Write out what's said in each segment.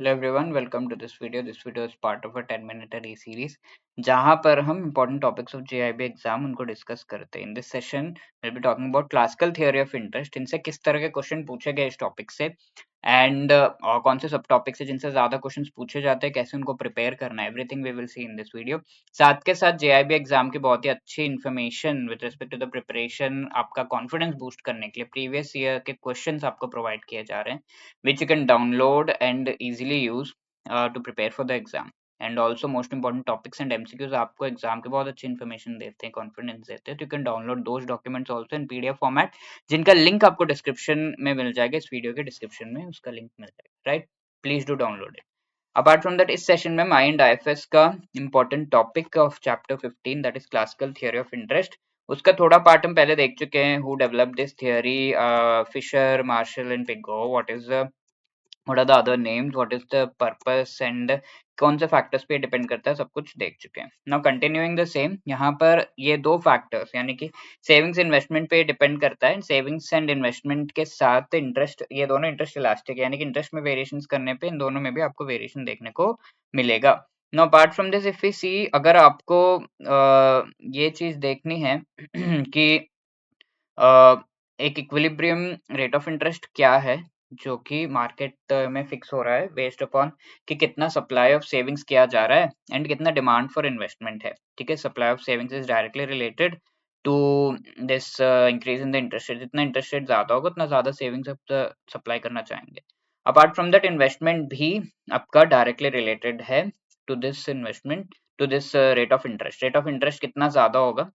Hello everyone, welcome to this video. This video is part of a 10-minute series जहाँ पर हम important topics of JIB exam उनको discuss करते हैं. In this session, we'll be talking about classical theory of interest. इनसे किस तरह के question पूछे गए इस topic से and और कौन से सब topics से जिनसे ज़्यादा questions पूछे जाते हैं, कैसे उनको prepare करना है. Everything we will see in this video. साथ के साथ JIB exam की बहुत ही अच्छी information with respect to the preparation, आपका confidence boost करने के लिए previous year के questions आपको provide किए जा रहे हैं. Which you can download and easily use to prepare for the exam. And also most important topics and MCQs आपको exam के बहुत अच्छी information देते हैं, confidence देते हैं. तो you can download those documents also in PDF format, जिनका link आपको description में मिल जाएगा. इस वीडियो के description में उसका link मिल जाएगा, right? Please do download it. Apart from that, इस session में माइंड IFS का important topic of chapter 15 that is classical theory of interest, उसका थोड़ा पार्ट हम पहले देख चुके हैं. Who developed this theory? Fisher, Marshall and Pigou. What are the other names? What is the purpose? And कौन से फैक्टर्स पे डिपेंड करता है, सब कुछ देख चुके हैं. नाउ कंटिन्यूइंग द सेम, यहाँ पर ये दो फैक्टर्स यानी कि सेविंग्स इन्वेस्टमेंट पे डिपेंड करता है. सेविंग्स एंड इन्वेस्टमेंट के साथ इंटरेस्ट, ये दोनों इंटरेस्ट इलास्टिक यानी कि इंटरेस्ट में वेरिएशंस करने पे इन दोनों में भी आपको वेरिएशन देखने को मिलेगा. Now apart from this if we see, अगर आपको ये चीज देखनी है कि एक इक्विलिब्रियम रेट ऑफ इंटरेस्ट क्या है जो कि मार्केट में फिक्स हो रहा है बेस्ड अपॉन कि कितना सप्लाई ऑफ सेविंग्स किया जा रहा है एंड कितना डिमांड फॉर इन्वेस्टमेंट है. ठीक है, supply of savings is directly related to this increase in the interest rate. जितना इंटरेस्ट रेट ज्यादा होगा उतना ज्यादा सेविंग्स आप सप्लाई करना चाहेंगे. अपार्ट फ्रॉम दैट, इन्वेस्टमेंट भी आपका डायरेक्टली रिलेटेड है to this investment, to this rate of interest. Rate of interest कितना ज्यादा होगा,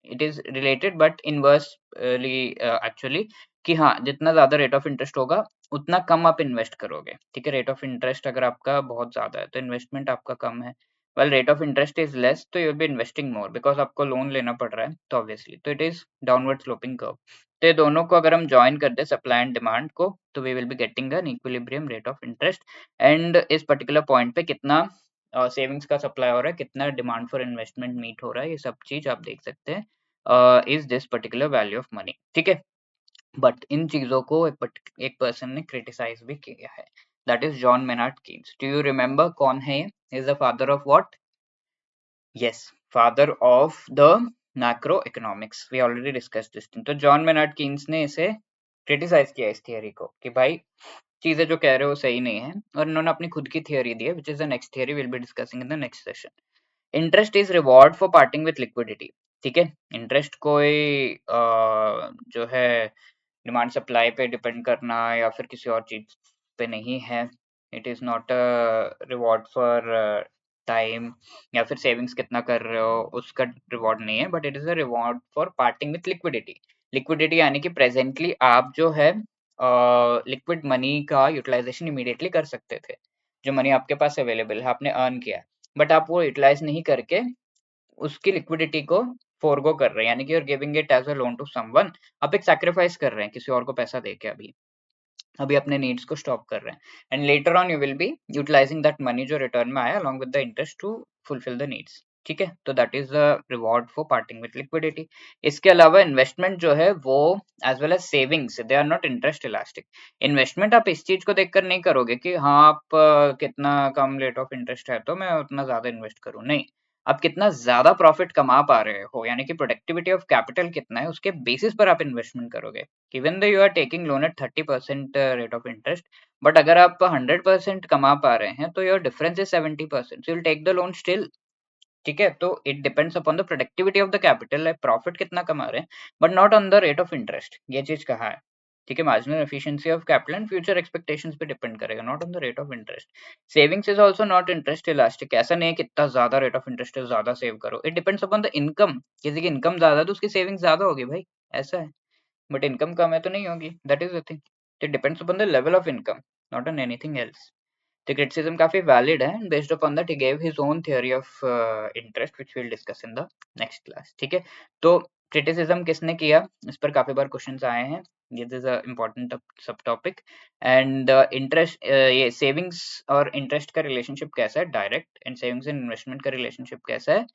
it is related but inversely actually, कि हाँ जितना ज्यादा रेट ऑफ इंटरेस्ट होगा उतना कम आप इन्वेस्ट करोगे. ठीक है, रेट ऑफ इंटरेस्ट अगर आपका बहुत ज्यादा है तो इन्वेस्टमेंट आपका कम है. Well, rate of interest is less तो you will be investing more because आपको लोन लेना पड़ रहा है, तो ऑब्वियसली तो it is downward sloping curve. तो ये दोनों को अगर हम ज्वाइन कर दे सप्लाई एंड डिमांड को, तो we will be getting an equilibrium rate of interest. And इस पर्टिकुलर पॉइंट पे कितना सेविंग्स का सप्लाई हो रहा है, कितना डिमांड फॉर इन्वेस्टमेंट मीट हो रहा है, ये सब चीज आप देख सकते हैं. Is this particular value of money. ठीक है, बट इन चीजों को एक पर्सन ने क्रिटिसाइज भी किया है, that is John Maynard Keynes. Do you remember कौन है ये? Is the father of what? Yes, father of the macro economics. We already discuss this thing. तो जॉन मेनार्ड कीन्स ने इसे क्रिटिसाइज किया इस थियरी को कि भाई चीजें जो कह रहे हो सही नहीं है, और इन्होंने अपनी खुद की थियरी दी है which is the next theory will be discussing in the next session. Interest is reward for parting with liquidity. ठीक है, इंटरेस्ट कोई जो है डिमांड सप्लाई पे डिपेंड करना या फिर किसी और चीज पे नहीं है. It is not a reward for time या फिर सेविंग्स कितना कर रहे हो उसका रिवॉर्ड नहीं है, but it is a reward for parting with liquidity. Liquidity यानी कि प्रेजेंटली आप जो है लिक्विड मनी का यूटिलाइजेशन इमीडिएटली कर सकते थे. जो मनी आपके पास अवेलेबल है, आपने अर्न किया है, बट आप वो यूटिलाइज नहीं करके उसकी लिक्विडिटी को फोरगो कर रहे हैं, यानी कि you're giving it as a loan to someone. आप एक सैक्रिफाइस कर रहे हैं किसी और को पैसा देके, अभी अपने नीड्स को स्टॉप कर रहे हैं, and later on you will be utilizing that money जो रिटर्न में आया along with the interest to fulfill the needs. ठीक है, तो that is the reward for parting with liquidity. इसके अलावा इन्वेस्टमेंट जो है वो as well as savings, they are not interest elastic. Investment आप इस चीज को देखकर नहीं करोगे कि हाँ आप कितना कम रेट ऑफ इंटरेस्ट है तो मैं उतना ज्यादा इन्वेस्ट करूँ, नहीं. आप कितना ज्यादा प्रॉफिट कमा पा रहे हो यानी कि प्रोडक्टिविटी ऑफ कैपिटल कितना है, उसके बेसिस पर आप इन्वेस्टमेंट करोगे. Even though you are taking loan at 30% rate of interest, but अगर आप 100% कमा पा रहे हैं तो your difference is 70%, so you will take the loan still. ठीक है, तो it depends upon the productivity of the capital, profit कितना कमा रहे हैं, but not on the rate of interest. ये चीज कहा है. ठीक है, marginal efficiency of capital and future expectations पे डिपेंड करेगा, not on the rate of interest. Savings is also not interest elastic. ऐसा नहीं है कि इतना ज्यादा रेट ऑफ इंटरेस्ट है ज्यादा सेव करो. It depends upon the income. किसी की इनकम ज्यादा है तो उसकी सेविंग्स ज्यादा होगी भाई, ऐसा है. बट इनकम कम है तो नहीं होगी, that is the thing. It depends upon the level of income, not on anything else. तो क्रिटिसिज्म काफी वैलिड है, and based upon that he gave his own theory of interest which we will discuss in the next class. ठीक है, तो criticism किसने किया, इस पर काफी बार क्वेश्चंस आए हैं. ये इज अ इम्पोर्टेंट सब टॉपिक. एंड इंटरेस्ट, ये सेविंग्स और इंटरेस्ट का रिलेशनशिप कैसा है direct, and savings and investment का रिलेशनशिप कैसा है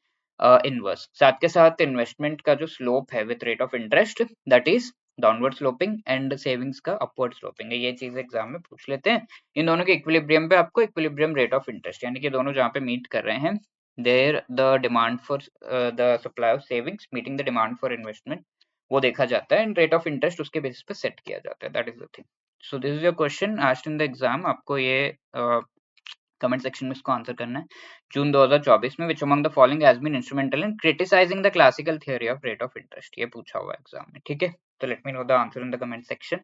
इनवर्स. साथ के साथ इन्वेस्टमेंट का जो स्लोप है with rate of interest, that is downward sloping and savings का अपवर्ड स्लोपिंग है। ये चीज एग्जाम में पूछ लेते हैं। इन दोनों के इक्विलिब्रियम पे आपको इक्विलिब्रियम रेट ऑफ इंटरेस्ट यानी कि दोनों जहाँ पे मीट कर रहे हैं, there the demand for the supply of savings meeting the demand for investment, वो देखा जाता है एंड रेट ऑफ इंटरेस्ट उसके बेसिस पे सेट किया जाता है। That is the thing. So this is your question asked in the exam. आपको ये कमेंट सेक्शन में इसको आंसर करना है। जून 2024 में which among the following has been instrumental in criticizing the classical theory of rate of interest, ये पूछा हुआ एग्जाम में। ठीक है, तो let me know the answer in the comment section.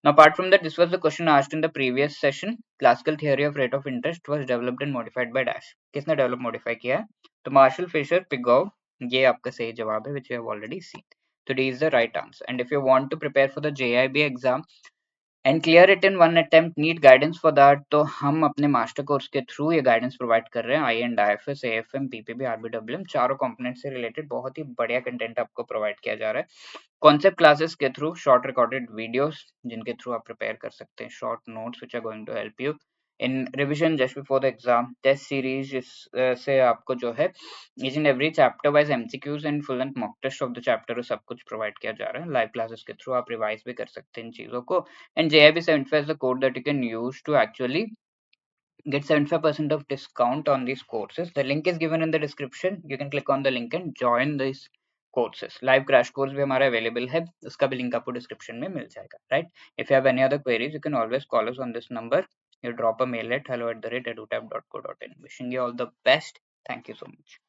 Now, apart from that, this was the question asked in the previous session. Classical theory of rate of interest was developed and modified by Dash. किसने develop modify किया है? तो martial Fisher पिगोव, ये आपका सही जवाब है, which you have already seen. So D is the right answer. And if you want to prepare for the JIB exam and clear it in one attempt, need guidance for that, तो हम अपने master course के through ये guidance provide कर रहे हैं। I and IFS, AFM, PPB, RBWM चारों component से रिलेटेड बहुत ही बढ़िया कंटेंट आपको प्रोवाइड किया जा रहा है। कॉन्सेप्ट क्लासेस के थ्रू, शॉर्ट रिकॉर्डेड वीडियोस जिनके थ्रू आप प्रिपेयर कर सकते हैं, short notes which are going to help you in revision just before the exam, test series से आपको जो है each and every chapter wise MCQs and full and mock test of the chapter सब कुछ provide किया जा रहा है। लाइव क्लासेस के थ्रू आप रिवाइज भी कर सकते हैं इन चीजों को। And JIB 75 is the code that you can use to actually get 75% of discount on these courses. The link is given in the description. You can click on the link and join these courses. Live crash course भी हमारा available है, उसका भी link आपको description में मिल जाएगा, right? If you have any other queries, you can always call us on this number. You drop a mail at hello@edutab.co.in. Wishing you all the best. Thank you so much.